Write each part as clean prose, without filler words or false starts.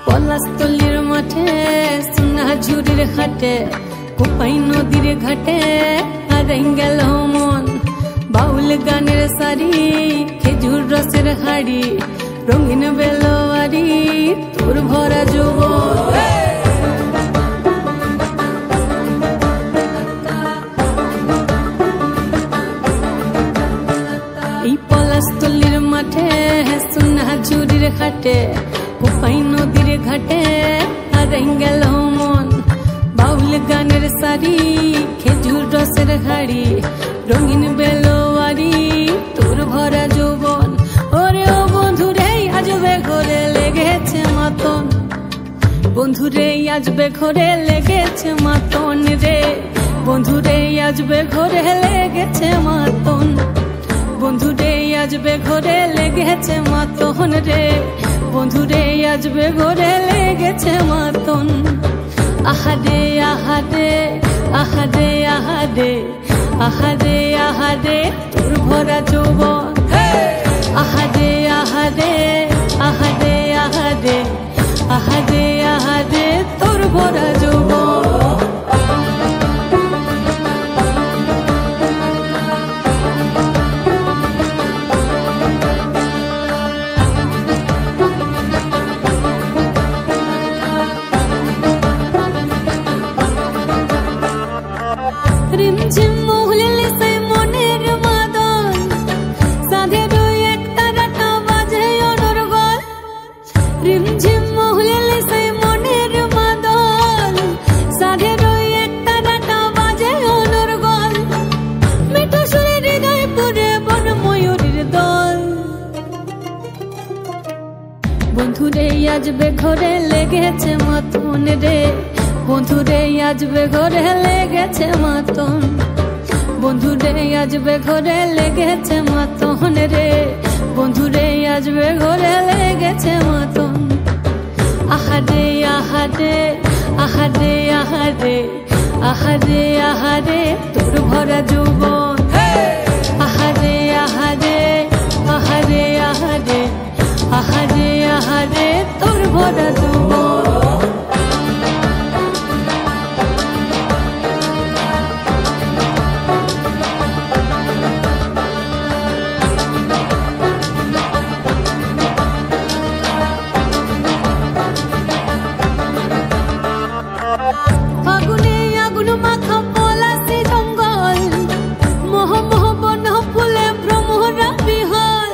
পলাশতলির মাঠে সোনাঝুরির হাটে কোপাই নদীর ঘাটে হারাই গেল মন বাউল গানের সারি খেজুর রসের হাড়ি রঙিন বেলোয়ারি তোর ভরা যৌবন এই পলাশতলির মাঠে সোনাঝুরির হাটে কোপাই নদীর ঘাটে হারাই গেল মন বাউল গানের সারি খেজুর রসের হাড়ি রঙিন বেলোয়ারি তোর ভরা যৌবন ওরে ও বন্ধুরে আজবে ঘরে লেগেছে মাতন বন্ধুরে আজবে ঘরে লেগেছে মাতন রে বন্ধুরে আজবে ঘরে লেগেছে মাতন বন্ধুরে আজবে ঘরে লেগেছে মাতন রে বন্ধুরে আজবে ঘরে লেগেছে মাতন আহারে আহারে আহারে আহারে আহারে আহারে তোর ভরা যৌবন আহারে আহারে আহারে আহারে আহারে আহারে তোর ভরা যৌবন রিমঝিম মহুলিলে সে মনের মাদন সাধের এক তারাটা বাজে অনর্গল রিমঝিম মহুলিলে সে মনের মাদন সাধের এক তারাটা বাজে অনর্গল মিঠু সুরে হৃদয় পুরে বন ময়ূরীর দল বন্ধুরে আজবে ঘরে লেগেছে মাতন রে বন্ধুরে আজবে ঘরে লেগেছে মাতন বন্ধুরে আজবে ঘরে লেগেছে মাতন রে বন্ধুরে আজবে ঘরে লেগেছে মাতন আহারে আহারে আহারে আহারে আহারে আহারে তোর ভরা যৌবন আহারে আহারে আহারে আহারে আহারে আহারে তোর ভরা যৌবন ফাগুনে আগুন মাখা পলাশি জঙ্গল মোহ মোহ বন ফুলে ভ্রমরা বিহল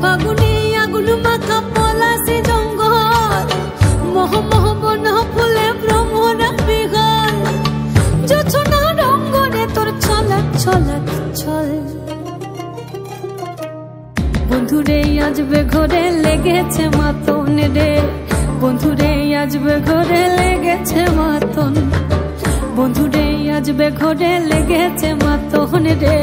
ফাগুনে আগুন মাখা পলাশি জঙ্গল মোহ মোহ বন ফুলে ভ্রমরা বিহল জোছনা রঙ্গনে তোর ছলক ছলক ছল বন্ধুরে আজবে ঘরে লেগেছে মাতন রে বন্ধুরে আজবে ঘরে লেগেছে মাতন বন্ধুরে আজবে ঘরে লেগেছে মাতন রে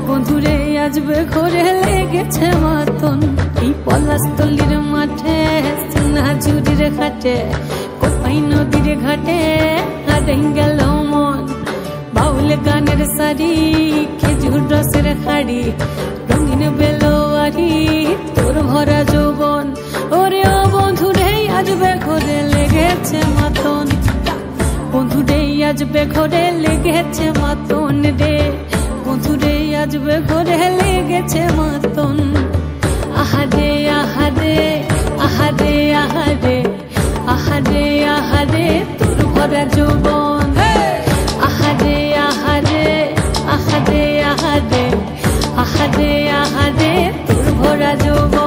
বন্ধুরে আজবে ঘরে লেগেছে মাতন এই পলাশতলির মাঠে সোনাঝুরির ঘাটে কোপাই নদীর ঘাটে হারাই গেল মন বাউল গানের সারি খেজুর রসের হাড়ি রঙিন বেলোয়ারি তোর ভরা যৌবন ওরে ও বন্ধুরে আজবে ঘরে লেগেছে মাতন বন্ধুরে আজবে ঘরে লেগেছে মাতন রে বন্ধুরে আজবে ঘরে লেগেছে মাতন আহারে আহারে আহারে আহারে আহারে আহারে তোর ভরা যৌবন আহারে আহারে আহারে আহারে আহারে আহারে তোর ভরা যৌবন